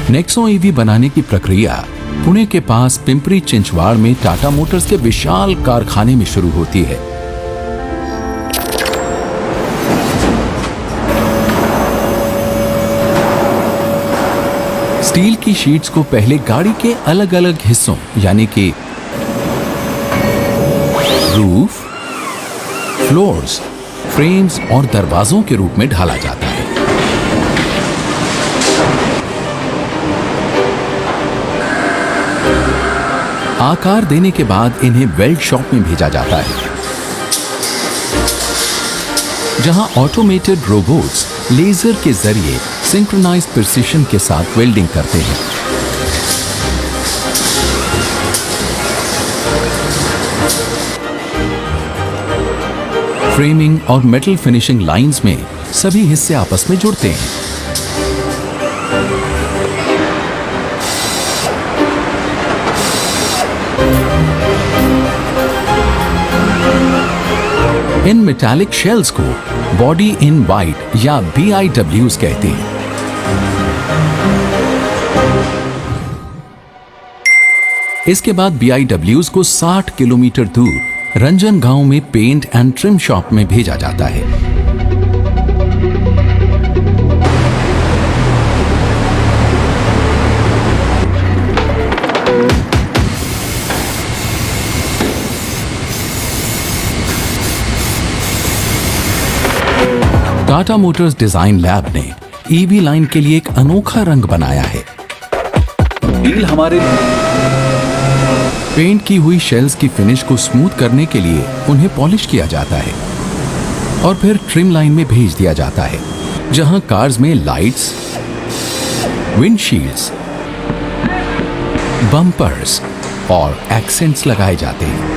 Nexon EV बनाने की प्रक्रिया पुणे के पास पिंपरी चिंचवाड़ में टाटा मोटर्स के विशाल कारखाने में शुरू होती है। स्टील की शीट्स को पहले गाड़ी के अलग अलग हिस्सों यानी कि रूफ, फ्लोर्स, फ्रेम्स और दरवाजों के रूप में ढाला जाता है। आकार देने के बाद इन्हें वेल्ड शॉप में भेजा जाता है, जहां ऑटोमेटेड रोबोट्स लेजर के जरिए सिंक्रोनाइज्ड प्रिसिशन के साथ वेल्डिंग करते हैं। फ्रेमिंग और मेटल फिनिशिंग लाइंस में सभी हिस्से आपस में जुड़ते हैं। इन मेटालिक शेल्स को बॉडी इन वाइट या BIWs कहते हैं। इसके बाद BIWs को 60 किलोमीटर दूर रंजन गांव में पेंट एंड ट्रिम शॉप में भेजा जाता है। टाटा मोटर्स डिजाइन लैब ने ईवी लाइन के लिए एक अनोखा रंग बनाया है। पेंट की हुई शेल्स की फिनिश को स्मूथ करने के लिए उन्हें पॉलिश किया जाता है और फिर ट्रिम लाइन में भेज दिया जाता है, जहां कार्स में लाइट्स, विंडशील्ड्स, बम्पर्स और एक्सेंट्स लगाए जाते हैं।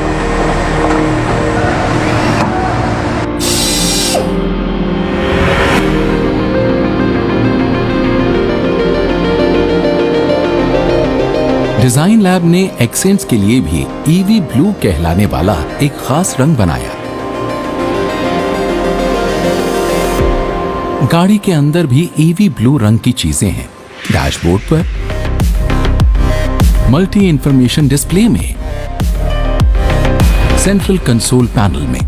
डिजाइन लैब ने एक्सेंट्स के लिए भी ईवी ब्लू कहलाने वाला एक खास रंग बनाया। गाड़ी के अंदर भी ईवी ब्लू रंग की चीजें हैं। डैशबोर्ड पर, मल्टी इंफॉर्मेशन डिस्प्ले में, सेंट्रल कंसोल पैनल में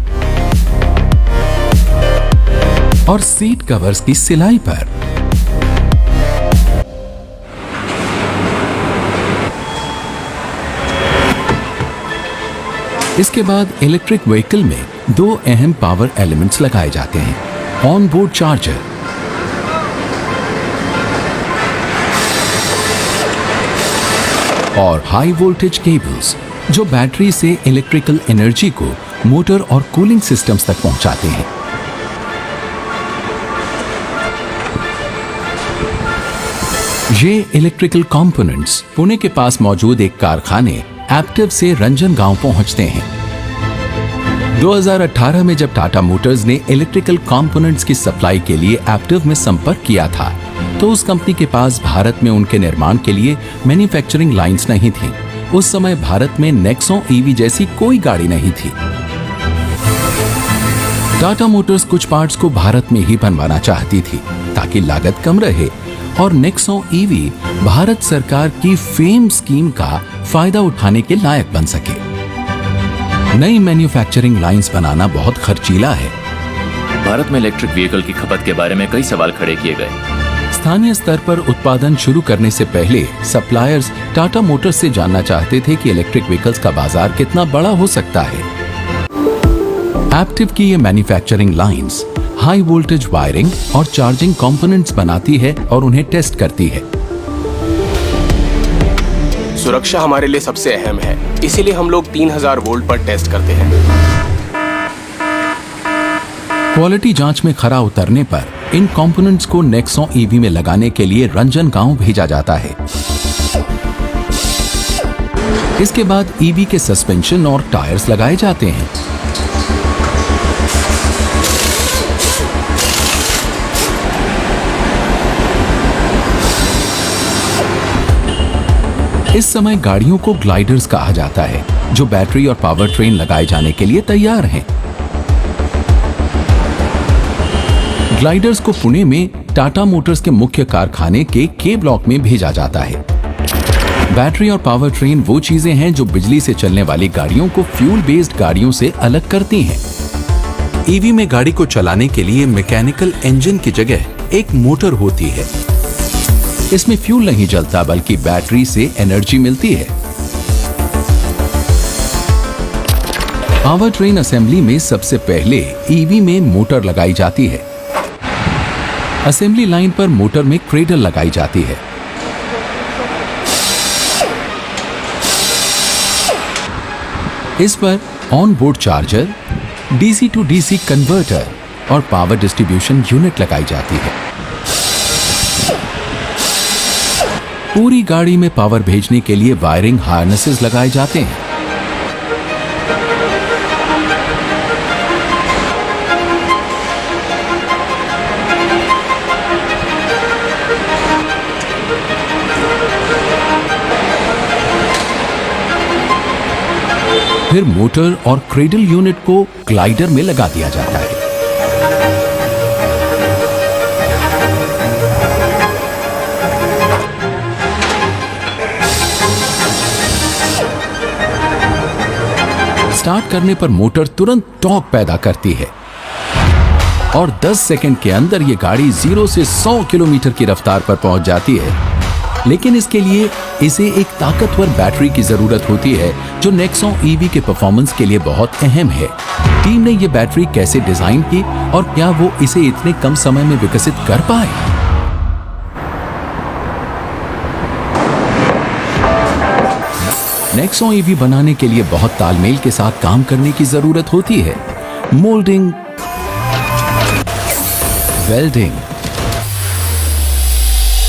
और सीट कवर्स की सिलाई पर। इसके बाद इलेक्ट्रिक व्हीकल में दो अहम पावर एलिमेंट्स लगाए जाते हैं, ऑन बोर्ड चार्जर और हाई वोल्टेज केबल्स, जो बैटरी से इलेक्ट्रिकल एनर्जी को मोटर और कूलिंग सिस्टम्स तक पहुंचाते हैं। ये इलेक्ट्रिकल कंपोनेंट्स पुणे के पास मौजूद एक कारखाने एप्टिव से रंजन गांव पहुंचते हैं। 2018 में जब टाटा मोटर्स ने इलेक्ट्रिकल कंपोनेंट्स की सप्लाई के लिए एप्टिव में संपर्क किया था, तो उस कंपनी के पास भारत में उनके निर्माण के लिए मैन्युफैक्चरिंग लाइंस नहीं थी। उस समय भारत में नेक्सॉन ईवी जैसी कोई गाड़ी नहीं थी। टाटा मोटर्स कुछ पार्ट्स को भारत में ही बनवाना चाहती थी ताकि लागत कम रहे और नेक्सॉन ईवी भारत सरकार की फेम स्कीम का फायदा उठाने के लायक बन सके। नई मैन्युफैक्चरिंग लाइंस बनाना बहुत खर्चीला है। भारत में इलेक्ट्रिक व्हीकल की खपत के बारे में कई सवाल खड़े किए गए। स्थानीय स्तर पर उत्पादन शुरू करने से पहले सप्लायर्स टाटा मोटर्स से जानना चाहते थे कि इलेक्ट्रिक व्हीकल्स का बाजार कितना बड़ा हो सकता है। एप्टिव की ये manufacturing lines high voltage wiring और चार्जिंग कंपोनेंट्स बनाती है और उन्हें टेस्ट करती है। सुरक्षा हमारे लिए सबसे अहम है, इसीलिए हम लोग 3000 वोल्ट पर टेस्ट करते हैं। क्वालिटी जांच में खरा उतरने पर इन कंपोनेंट्स को नेक्सॉन ईवी में लगाने के लिए रंजन गांव भेजा जाता है। इसके बाद ईवी के सस्पेंशन और टायर्स लगाए जाते हैं। इस समय गाड़ियों को ग्लाइडर्स कहा जाता है, जो बैटरी और पावर ट्रेन लगाए जाने के लिए तैयार हैं। ग्लाइडर्स को पुणे में टाटा मोटर्स के मुख्य कारखाने के के ब्लॉक में भेजा जाता है। बैटरी और पावर ट्रेन वो चीजें हैं जो बिजली से चलने वाली गाड़ियों को फ्यूल बेस्ड गाड़ियों से अलग करती हैं। ईवी में गाड़ी को चलाने के लिए मैकेनिकल इंजन की जगह एक मोटर होती है। इसमें फ्यूल नहीं जलता बल्कि बैटरी से एनर्जी मिलती है। पावर ट्रेन असेंबली में सबसे पहले ईवी में मोटर लगाई जाती है। असेंबली लाइन पर मोटर में क्रेडल लगाई जाती है। इस पर on board charger, DC to DC converter और पावर डिस्ट्रीब्यूशन यूनिट लगाई जाती है। पूरी गाड़ी में पावर भेजने के लिए वायरिंग हार्नेसेस लगाए जाते हैं। फिर मोटर और क्रेडल यूनिट को ग्लाइडर में लगा दिया जाता है। स्टार्ट करने पर मोटर तुरंत टॉर्क पैदा करती है और 10 सेकंड के अंदर ये गाड़ी 0 से 100 किलोमीटर की रफ्तार पर पहुंच जाती है। लेकिन इसके लिए इसे एक ताकतवर बैटरी की जरूरत होती है जो नेक्सॉन ईवी के परफॉर्मेंस के लिए बहुत अहम है। टीम ने ये बैटरी कैसे डिजाइन की और क्या वो इसे इतने कम समय में विकसित कर पाए? नेक्सॉन ईवी बनाने के लिए बहुत तालमेल के साथ काम करने की जरूरत होती है। मोल्डिंग, वेल्डिंग,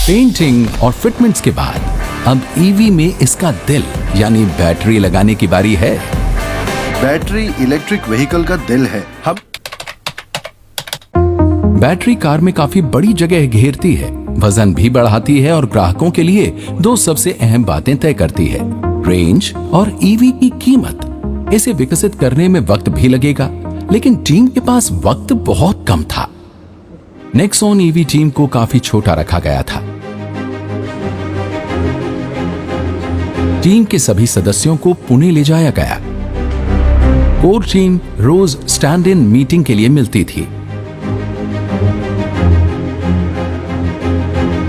पेंटिंग और फिटमेंट्स के बाद अब ईवी में इसका दिल यानी बैटरी लगाने की बारी है। बैटरी इलेक्ट्रिक व्हीकल का दिल है। हम बैटरी कार में काफी बड़ी जगह घेरती है, वजन भी बढ़ाती है और ग्राहकों के लिए दो सबसे अहम बातें तय करती है, रेंज और ईवी की कीमत। इसे विकसित करने में वक्त भी लगेगा, लेकिन टीम के पास वक्त बहुत कम था। नेक्सॉन ईवी टीम को काफी छोटा रखा गया था। टीम के सभी सदस्यों को पुणे ले जाया गया। कोर टीम रोज स्टैंड इन मीटिंग के लिए मिलती थी।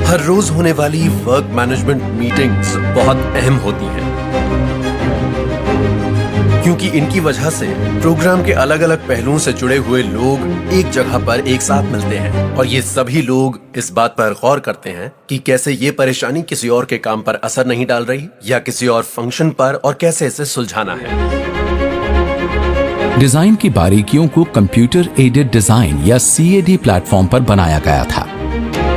हर रोज होने वाली वर्क मैनेजमेंट मीटिंग्स बहुत अहम होती हैं, क्योंकि इनकी वजह से प्रोग्राम के अलग अलग पहलुओं से जुड़े हुए लोग एक जगह पर एक साथ मिलते हैं और ये सभी लोग इस बात पर गौर करते हैं कि कैसे ये परेशानी किसी और के काम पर असर नहीं डाल रही या किसी और फंक्शन पर, और कैसे इसे सुलझाना है। डिजाइन की बारीकियों को कंप्यूटर एडेड डिजाइन या CAD प्लेटफॉर्म पर बनाया गया था।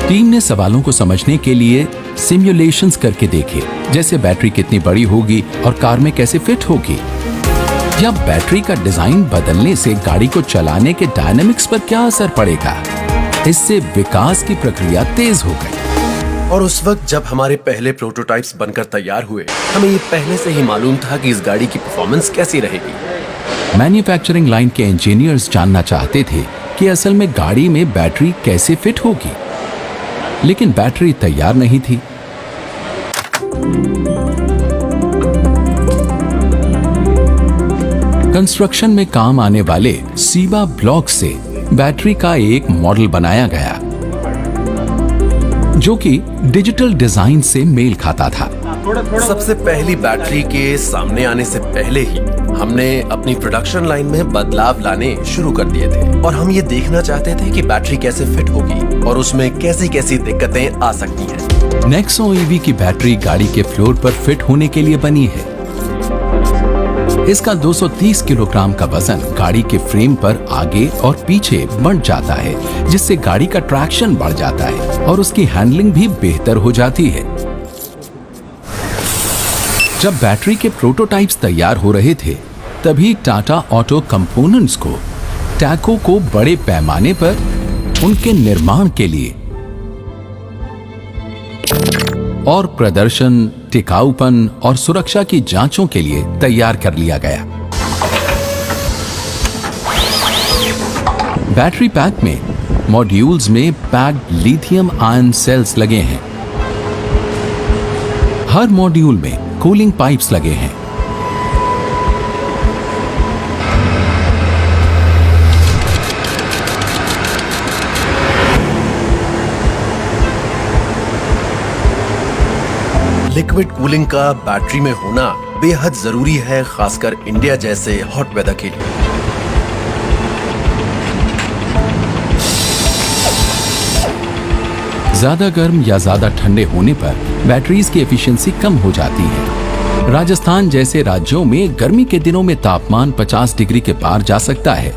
टीम ने सवालों को समझने के लिए सिमुलेशंस करके देखे, जैसे बैटरी कितनी बड़ी होगी और कार में कैसे फिट होगी, या बैटरी का डिजाइन बदलने से गाड़ी को चलाने के डायनामिक्स पर क्या असर पड़ेगा। इससे विकास की प्रक्रिया तेज हो गई। और उस वक्त जब हमारे पहले प्रोटोटाइप्स बनकर तैयार हुए, हमें ये पहले से ही मालूम था कि इस गाड़ी की परफॉर्मेंस कैसी रहेगी। मैन्युफैक्चरिंग लाइन के इंजीनियर्स जानना चाहते थे कि असल में गाड़ी में बैटरी कैसे फिट होगी, लेकिन बैटरी तैयार नहीं थी। कंस्ट्रक्शन में काम आने वाले सीवा ब्लॉक से बैटरी का एक मॉडल बनाया गया जो कि डिजिटल डिजाइन से मेल खाता था। सबसे पहली बैटरी के सामने आने से पहले ही हमने अपनी प्रोडक्शन लाइन में बदलाव लाने शुरू कर दिए थे और हम ये देखना चाहते थे कि बैटरी कैसे फिट होगी और उसमें कैसी कैसी दिक्कतें आ सकती हैं। नेक्सॉन ईवी की बैटरी गाड़ी के फ्लोर पर फिट होने के लिए बनी है। इसका 230 किलोग्राम का वजन गाड़ी के फ्रेम पर आगे और पीछे बढ़ जाता है, जिससे गाड़ी का ट्रैक्शन बढ़ जाता है और उसकी हैंडलिंग भी बेहतर हो जाती है। जब बैटरी के प्रोटोटाइप्स तैयार हो रहे थे, तभी टाटा ऑटो कंपोनेंट्स को टैको को बड़े पैमाने पर उनके निर्माण के लिए और प्रदर्शन, टिकाऊपन और सुरक्षा की जांचों के लिए तैयार कर लिया गया। बैटरी पैक में मॉड्यूल्स में पैक्ड लिथियम आयन सेल्स लगे हैं। हर मॉड्यूल में कूलिंग पाइप्स लगे हैं। लिक्विड कूलिंग का बैटरी में होना बेहद जरूरी है, खासकर इंडिया जैसे हॉट वेदर के लिए। ज्यादा गर्म या ज्यादा ठंडे होने पर बैटरीज की एफिशिएंसी कम हो जाती है। राजस्थान जैसे राज्यों में गर्मी के दिनों में तापमान 50 डिग्री के पार जा सकता है।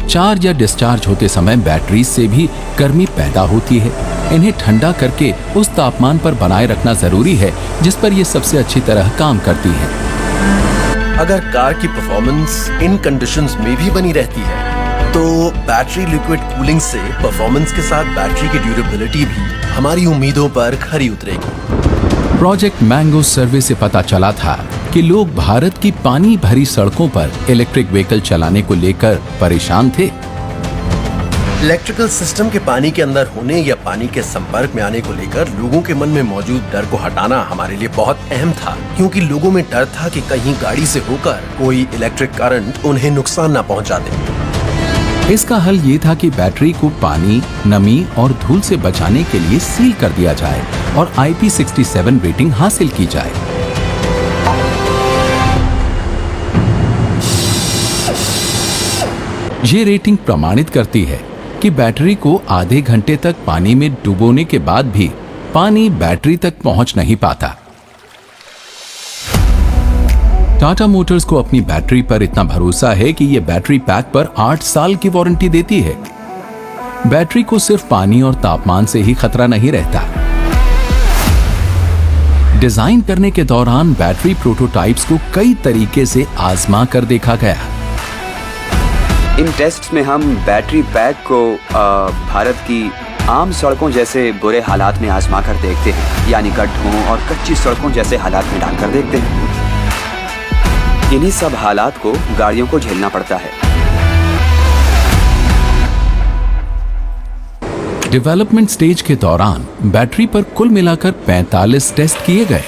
चार्ज या डिस्चार्ज होते समय बैटरीज से भी गर्मी पैदा होती है। इन्हें ठंडा करके उस तापमान पर बनाए रखना जरूरी है जिस पर ये सबसे अच्छी तरह काम करती है। अगर कार की परफॉर्मेंस इन कंडीशंस में भी बनी रहती है तो बैटरी लिक्विड कूलिंग से परफॉर्मेंस के साथ बैटरी की ड्यूरेबिलिटी भी हमारी उम्मीदों पर खरी उतरेगी। प्रोजेक्ट मैंगो सर्वे से पता चला था कि लोग भारत की पानी भरी सड़कों पर इलेक्ट्रिक व्हीकल चलाने को लेकर परेशान थे। इलेक्ट्रिकल सिस्टम के पानी के अंदर होने या पानी के संपर्क में आने को लेकर लोगों के मन में मौजूद डर को हटाना हमारे लिए बहुत अहम था, क्योंकि लोगों में डर था कि कहीं गाड़ी से होकर कोई इलेक्ट्रिक करंट उन्हें नुकसान न पहुंचा दे। इसका हल ये था कि बैटरी को पानी, नमी और धूल से बचाने के लिए सील कर दिया जाए और IP67 रेटिंग हासिल की जाए। ये रेटिंग प्रमाणित करती है कि बैटरी को आधे घंटे तक पानी में डुबोने के बाद भी पानी बैटरी तक पहुंच नहीं पाता। टाटा मोटर्स को अपनी बैटरी पर इतना भरोसा है कि यह बैटरी पैक पर 8 साल की वारंटी देती है। बैटरी को सिर्फ पानी और तापमान से ही खतरा नहीं रहता। डिजाइन करने के दौरान बैटरी प्रोटोटाइप्स को कई तरीके से आजमा कर देखा गया। इन टेस्ट्स में हम बैटरी पैक को भारत की आम सड़कों जैसे बुरे हालात में आजमा कर देखते हैं, यानी गड्ढों और कच्ची सड़कों जैसे हालात में डालकर देखते हैं। इन्हीं सब हालात को गाड़ियों को झेलना पड़ता है। डेवलपमेंट स्टेज के दौरान बैटरी पर कुल मिलाकर 45 टेस्ट किए गए।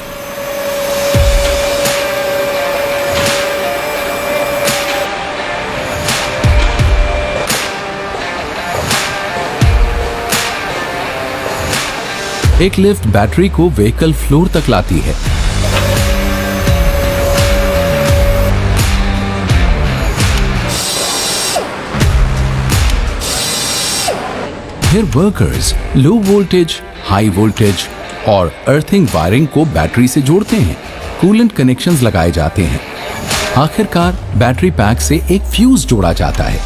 एक लिफ्ट बैटरी को व्हीकल फ्लोर तक लाती है। फिर workers low voltage, high voltage और अर्थिंग वायरिंग को बैटरी से जोड़ते हैं। कूलेंट कनेक्शंस लगाए जाते हैं। आखिरकार बैटरी पैक से एक फ्यूज जोड़ा जाता है।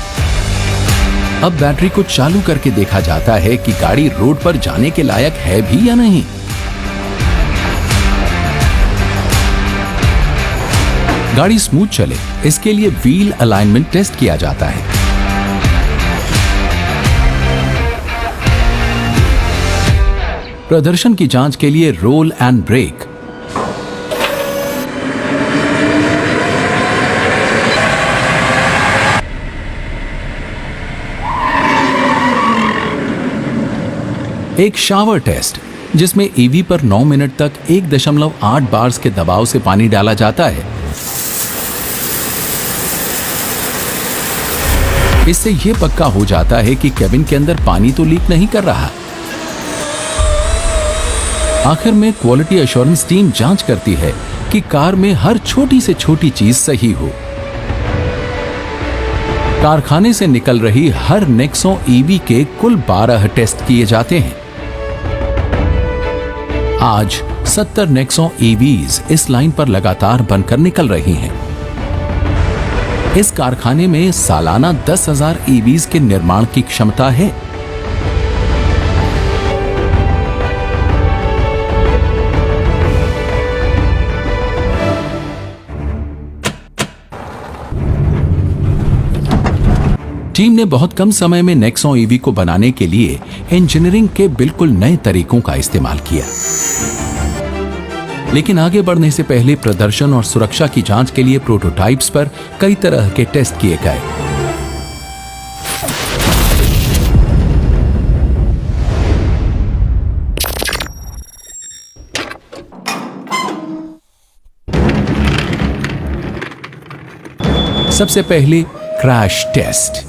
अब बैटरी को चालू करके देखा जाता है कि गाड़ी रोड पर जाने के लायक है भी या नहीं। गाड़ी स्मूथ चले, इसके लिए व्हील अलाइनमेंट टेस्ट किया जाता है। प्रदर्शन की जांच के लिए रोल एंड ब्रेक, एक शावर टेस्ट जिसमें ईवी पर 9 मिनट तक 1.8 बार्स के दबाव से पानी डाला जाता है। इससे यह पक्का हो जाता है कि केबिन के अंदर पानी तो लीक नहीं कर रहा। आखिर में क्वालिटी एश्योरेंस टीम जांच करती है कि कार में हर छोटी से छोटी चीज सही हो। कारखाने से निकल रही हर नेक्सॉन ईवी के कुल 12 टेस्ट किए जाते हैं। आज 70 नेक्सॉन ईवीज इस लाइन पर लगातार बनकर निकल रही हैं। इस कारखाने में सालाना 10,000 ईवीज के निर्माण की क्षमता है। टीम ने बहुत कम समय में नेक्सॉन ईवी को बनाने के लिए इंजीनियरिंग के बिल्कुल नए तरीकों का इस्तेमाल किया। लेकिन आगे बढ़ने से पहले प्रदर्शन और सुरक्षा की जांच के लिए प्रोटोटाइप्स पर कई तरह के टेस्ट किए गए। सबसे पहले क्रैश टेस्ट।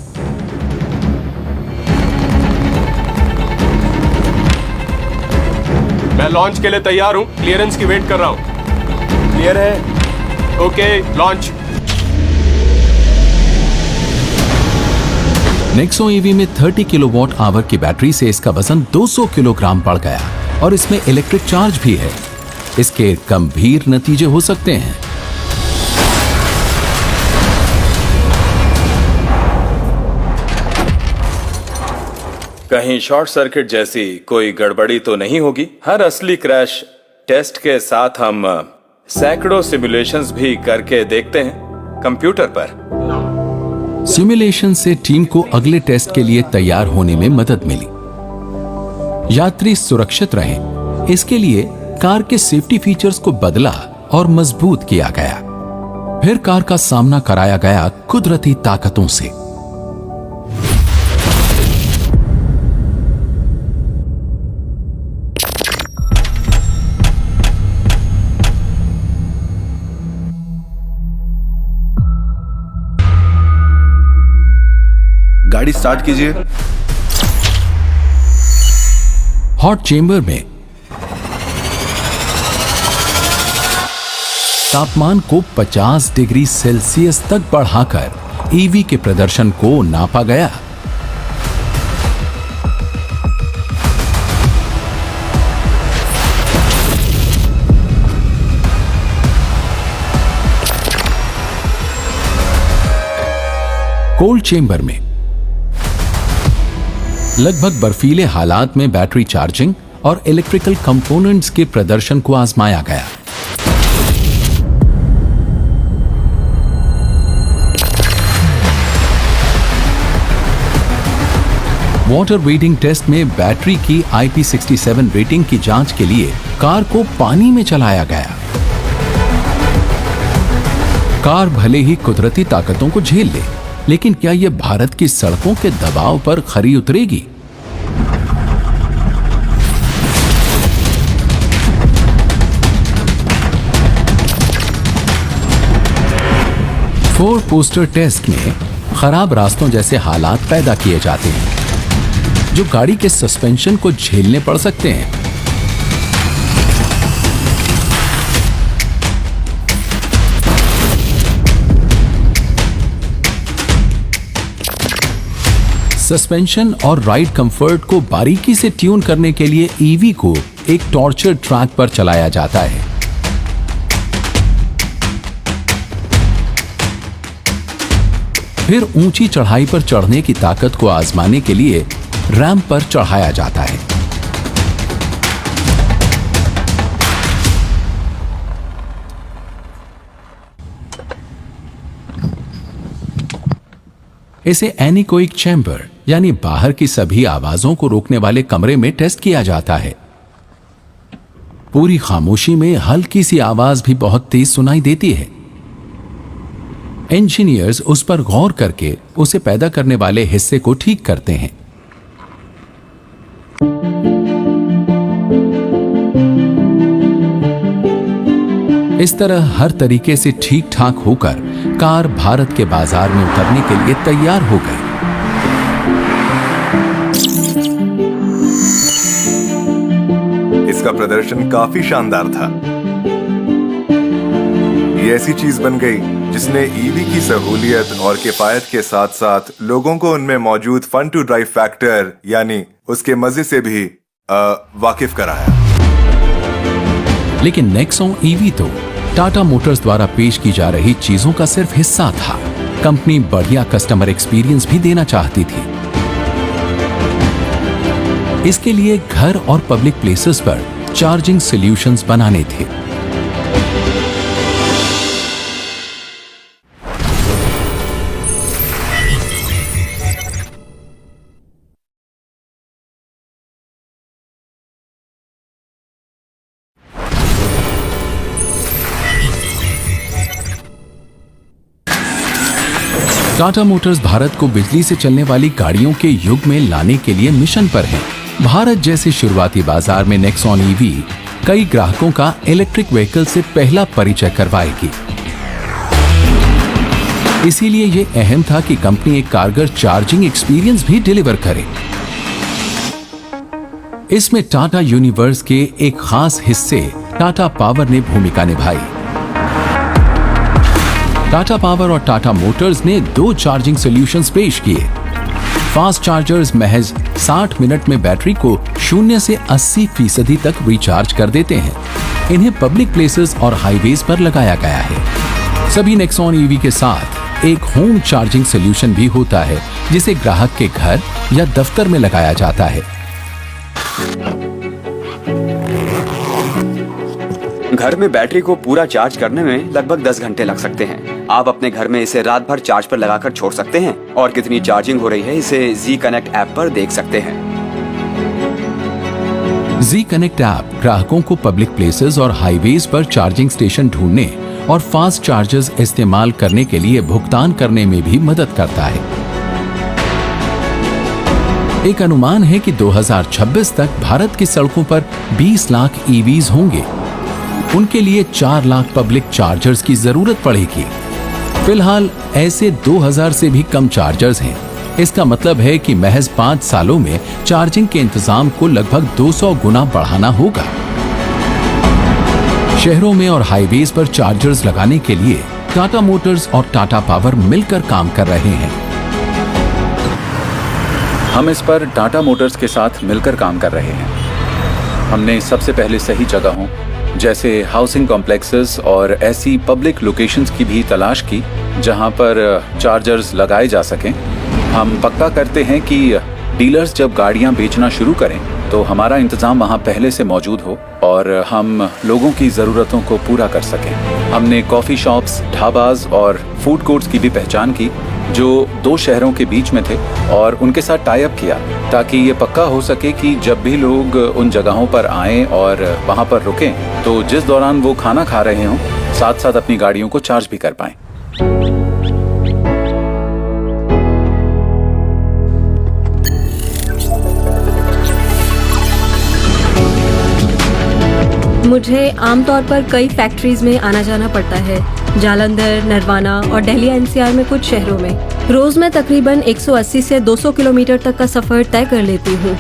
मैं लॉन्च के लिए तैयार हूं, क्लियरेंस की वेट कर रहा हूं। क्लियर है? Okay, launch. नेक्सॉन ईवी में 30 किलोवाट आवर की बैटरी से इसका वजन 200 किलोग्राम बढ़ गया और इसमें इलेक्ट्रिक चार्ज भी है। इसके गंभीर नतीजे हो सकते हैं। कहीं शॉर्ट सर्किट जैसी कोई गड़बड़ी तो नहीं होगी। हर असली क्रैश टेस्ट के साथ हम सैकड़ों सिमुलेशंस भी करके देखते हैं कंप्यूटर पर। सिमुलेशन से टीम को अगले टेस्ट के लिए तैयार होने में मदद मिली। यात्री सुरक्षित रहें, इसके लिए कार के सेफ्टी फीचर्स को बदला और मजबूत किया गया। फिर कार का सामना कराया गया कुदरती ताकतों से। गाड़ी स्टार्ट कीजिए। हॉट चेंबर में तापमान को 50 डिग्री सेल्सियस तक बढ़ाकर ईवी के प्रदर्शन को नापा गया। कोल्ड चेंबर में लगभग बर्फीले हालात में बैटरी चार्जिंग और इलेक्ट्रिकल कंपोनेंट्स के प्रदर्शन को आजमाया गया। वाटर वेटिंग टेस्ट में बैटरी की IP67 रेटिंग की जांच के लिए कार को पानी में चलाया गया। कार भले ही कुदरती ताकतों को झेल ले, लेकिन क्या यह भारत की सड़कों के दबाव पर खरी उतरेगी? फोर पोस्टर टेस्ट में खराब रास्तों जैसे हालात पैदा किए जाते हैं जो गाड़ी के सस्पेंशन को झेलने पड़ सकते हैं। सस्पेंशन और राइड कंफर्ट को बारीकी से ट्यून करने के लिए ईवी को एक टॉर्चर ट्रैक पर चलाया जाता है। फिर ऊंची चढ़ाई पर चढ़ने की ताकत को आजमाने के लिए रैंप पर चढ़ाया जाता है। इसे एनीकोइक चैम्बर यानी बाहर की सभी आवाजों को रोकने वाले कमरे में टेस्ट किया जाता है। पूरी खामोशी में हल्की सी आवाज भी बहुत तेज सुनाई देती है। इंजीनियर्स उस पर गौर करके उसे पैदा करने वाले हिस्से को ठीक करते हैं। इस तरह हर तरीके से ठीक ठाक होकर कार भारत के बाजार में उतरने के लिए तैयार हो गई। इसका प्रदर्शन काफी शानदार था। ये ऐसी चीज बन गई जिसने ईवी की सहूलियत और किफायत के साथ साथ लोगों को उनमें मौजूद फन टू ड्राइव फैक्टर यानी उसके मजे से भी वाकिफ कराया। लेकिन नेक्सॉन ईवी तो टाटा मोटर्स द्वारा पेश की जा रही चीजों का सिर्फ हिस्सा था। कंपनी बढ़िया कस्टमर एक्सपीरियंस भी देना चाहती थी। इसके लिए घर और पब्लिक प्लेसेस पर चार्जिंग सॉल्यूशंस बनाने थे। टाटा मोटर्स भारत को बिजली से चलने वाली गाड़ियों के युग में लाने के लिए मिशन पर है। भारत जैसे शुरुआती बाजार में नेक्सॉन ईवी कई ग्राहकों का इलेक्ट्रिक व्हीकल से पहला परिचय करवाएगी। इसीलिए ये अहम था कि कंपनी एक कारगर चार्जिंग एक्सपीरियंस भी डिलीवर करे। इसमें टाटा यूनिवर्स के एक खास हिस्से टाटा पावर ने भूमिका निभाई। टाटा पावर और टाटा मोटर्स ने 2 चार्जिंग सॉल्यूशंस पेश किए। फास्ट चार्जर्स महज 60 मिनट में बैटरी को 0 से 80% तक रिचार्ज कर देते हैं। इन्हें पब्लिक प्लेसेस और हाईवेज पर लगाया गया है। सभी नेक्सॉन ईवी के साथ एक होम चार्जिंग सॉल्यूशन भी होता है, जिसे ग्राहक के घर या दफ्तर में लगाया जाता है। घर में बैटरी को पूरा चार्ज करने में लगभग 10 घंटे लग सकते हैं। आप अपने घर में इसे रात भर चार्ज पर लगाकर छोड़ सकते हैं और कितनी चार्जिंग हो रही है इसे जी कनेक्ट ऐप पर देख सकते हैं। जी कनेक्ट ऐप ग्राहकों को पब्लिक प्लेसेस और हाईवेज पर चार्जिंग स्टेशन ढूंढने और फास्ट चार्जर्स इस्तेमाल करने के लिए भुगतान करने में भी मदद करता है। एक अनुमान है कि 2026 तक भारत की सड़कों पर 20 लाख ईवीज होंगे। उनके लिए 4 लाख पब्लिक चार्जर्स की जरूरत पड़ेगी। फिलहाल ऐसे 2000 से भी कम चार्जर्स हैं। इसका मतलब है कि महज 5 सालों में चार्जिंग के इंतजाम को लगभग 200 गुना बढ़ाना होगा। शहरों में और हाईवेज पर चार्जर्स लगाने के लिए टाटा मोटर्स और टाटा पावर मिलकर काम कर रहे हैं। हम इस पर टाटा मोटर्स के साथ मिलकर काम कर रहे हैं। हमने सबसे पहले सही जगहों जैसे हाउसिंग कॉम्प्लेक्सेस और ऐसी पब्लिक लोकेशंस की भी तलाश की जहां पर चार्जर्स लगाए जा सकें। हम पक्का करते हैं कि डीलर्स जब गाड़ियां बेचना शुरू करें तो हमारा इंतजाम वहां पहले से मौजूद हो और हम लोगों की ज़रूरतों को पूरा कर सकें। हमने कॉफ़ी शॉप्स, ढाबाज और फूड कोर्ट्स की भी पहचान की जो 2 शहरों के बीच में थे और उनके साथ टाई अप किया ताकि ये पक्का हो सके कि जब भी लोग उन जगहों पर आएं और वहां पर रुकें तो जिस दौरान वो खाना खा रहे हों साथ साथ अपनी गाड़ियों को चार्ज भी कर पाएं। मुझे आमतौर पर कई फैक्ट्रीज में आना जाना पड़ता है, जालंधर, नरवाना और दिल्ली एनसीआर में कुछ शहरों में। रोज मैं तकरीबन 180 से 200 किलोमीटर तक का सफर तय कर लेती हूँ।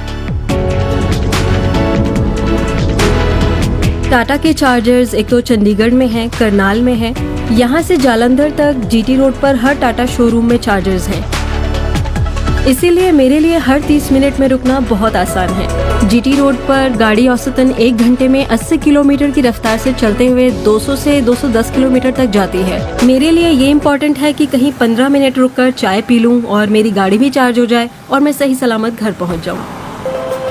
टाटा के चार्जर्स एक तो चंडीगढ़ में हैं, करनाल में हैं। यहाँ से जालंधर तक जीटी रोड पर हर टाटा शोरूम में चार्जर्स हैं। इसीलिए मेरे लिए हर 30 मिनट में रुकना बहुत आसान है। जीटी रोड पर गाड़ी औसतन 1 घंटे में 80 किलोमीटर की रफ्तार से चलते हुए 200 से 210 किलोमीटर तक जाती है। मेरे लिए ये इम्पोर्टेंट है कि कहीं 15 मिनट रुककर चाय पी लूं और मेरी गाड़ी भी चार्ज हो जाए और मैं सही सलामत घर पहुंच जाऊं।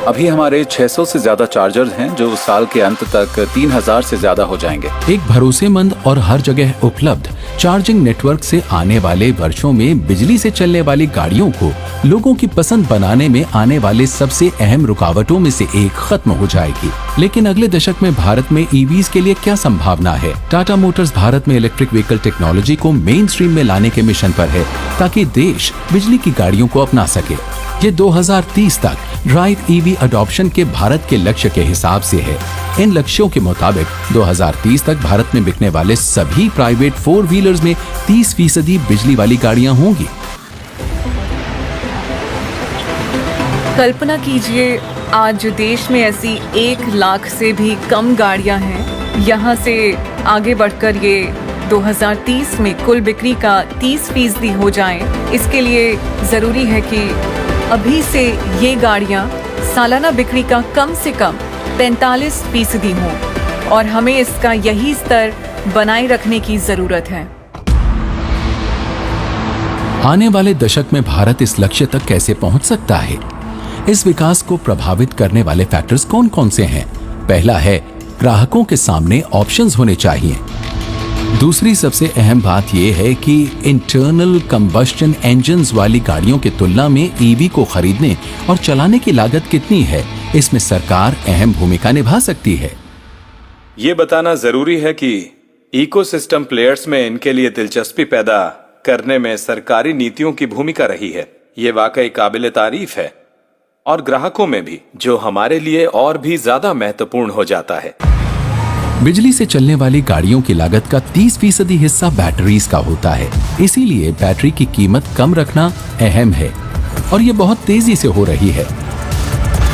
अभी हमारे 600 से ज्यादा चार्जर्स हैं जो साल के अंत तक 3000 से ज्यादा हो जाएंगे। एक भरोसेमंद और हर जगह उपलब्ध चार्जिंग नेटवर्क से आने वाले वर्षों में बिजली से चलने वाली गाड़ियों को लोगों की पसंद बनाने में आने वाले सबसे अहम रुकावटों में से एक खत्म हो जाएगी। लेकिन अगले दशक में भारत में ईवीज के लिए क्या संभावना है? टाटा मोटर्स भारत में इलेक्ट्रिक व्हीकल टेक्नोलॉजी को मेन स्ट्रीम में लाने के मिशन पर है ताकि देश बिजली की गाड़ियों को अपना सके। ये 2030 तक ड्राइव ईवी अडॉप्शन के भारत के लक्ष्य के हिसाब से है। इन लक्ष्यों के मुताबिक 2030 तक भारत में बिकने वाले सभी प्राइवेट 4 व्हीलर्स में 30% बिजली वाली गाड़ियां होंगी। कल्पना कीजिए आज देश में ऐसी 1 लाख से भी कम गाड़ियां हैं। यहाँ से आगे बढ़कर ये 2030 में कुल बिक्री का 30% हो जाएं। इसके लिए जरूरी है कि अभी से ये गाड़ियां सालाना बिक्री का कम से कम 45% हों और हमें इसका यही स्तर बनाए रखने की जरूरत है। आने वाले दशक में भारत इस लक्ष्य तक कैसे पहुंच सकता है? इस विकास को प्रभावित करने वाले फैक्टर्स कौन कौन से हैं? पहला है ग्राहकों के सामने ऑप्शंस होने चाहिए। दूसरी सबसे अहम बात यह है कि इंटरनल कंबस्शन इंजन्स वाली गाड़ियों की तुलना में ईवी को खरीदने और चलाने की लागत कितनी है, इसमें सरकार अहम भूमिका निभा सकती है। ये बताना जरूरी है कि इकोसिस्टम प्लेयर्स में इनके लिए दिलचस्पी पैदा करने में सरकारी नीतियों की भूमिका रही है। ये वाकई काबिले तारीफ है और ग्राहकों में भी, जो हमारे लिए और भी ज्यादा महत्वपूर्ण हो जाता है। बिजली से चलने वाली गाड़ियों की लागत का 30% हिस्सा बैटरीज का होता है। इसीलिए बैटरी की कीमत कम रखना अहम है और ये बहुत तेजी से हो रही है।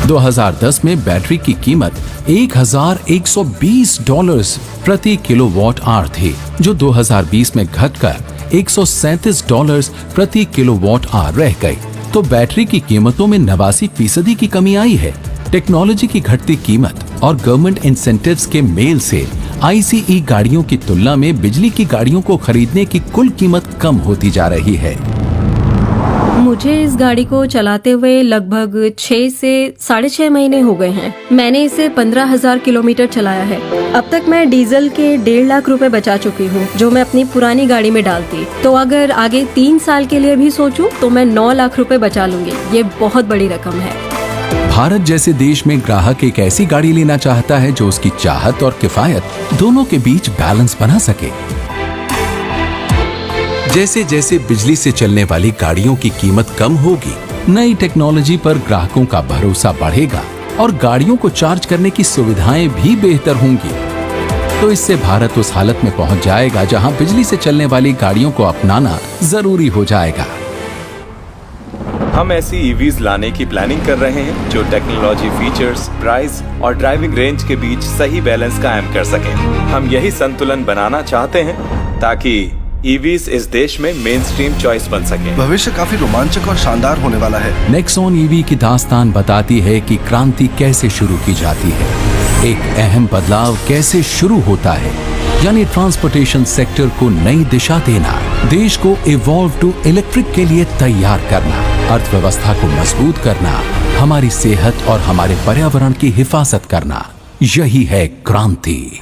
2010 में बैटरी की कीमत $1,120 प्रति किलोवाट आवर थी, जो 2020 में घटकर $137 प्रति किलोवाट आवर रह गई। तो बैटरी की कीमतों में 89% की कमी आई है। टेक्नोलॉजी की घटती कीमत और गवर्नमेंट इंसेंटिव्स के मेल से ICE गाड़ियों की तुलना में बिजली की गाड़ियों को खरीदने की कुल कीमत कम होती जा रही है। मुझे इस गाड़ी को चलाते हुए लगभग 6 से 6.5 महीने हो गए हैं। मैंने इसे 15,000 किलोमीटर चलाया है। अब तक मैं डीजल के 1.5 लाख रुपए बचा चुकी हूँ, जो मैं अपनी पुरानी गाड़ी में डालती। तो अगर आगे 3 साल के लिए भी सोचूं, तो मैं 9 लाख रुपए बचा लूंगी। ये बहुत बड़ी रकम है। भारत जैसे देश में ग्राहक एक ऐसी गाड़ी लेना चाहता है जो उसकी चाहत और किफायत दोनों के बीच बैलेंस बना सके। जैसे जैसे बिजली से चलने वाली गाड़ियों की कीमत कम होगी, नई टेक्नोलॉजी पर ग्राहकों का भरोसा बढ़ेगा और गाड़ियों को चार्ज करने की सुविधाएं भी बेहतर होंगी। तो इससे भारत उस हालत में पहुंच जाएगा जहां बिजली से चलने वाली गाड़ियों को अपनाना जरूरी हो जाएगा। हम ऐसी EVs लाने की प्लानिंग कर रहे हैं जो टेक्नोलॉजी, फीचर्स, प्राइस और ड्राइविंग रेंज के बीच सही बैलेंस कायम कर सकें। हम यही संतुलन बनाना चाहते हैं ताकि EVs इस देश में मेन स्ट्रीम चॉइस बन सके। भविष्य काफी रोमांचक और शानदार होने वाला है। नेक्सॉन EV की दास्तान बताती है कि क्रांति कैसे शुरू की जाती है, एक अहम बदलाव कैसे शुरू होता है, यानी ट्रांसपोर्टेशन सेक्टर को नई दिशा देना, देश को इवॉल्व टू इलेक्ट्रिक के लिए तैयार करना, अर्थव्यवस्था को मजबूत करना, हमारी सेहत और हमारे पर्यावरण की हिफाजत करना। यही है क्रांति।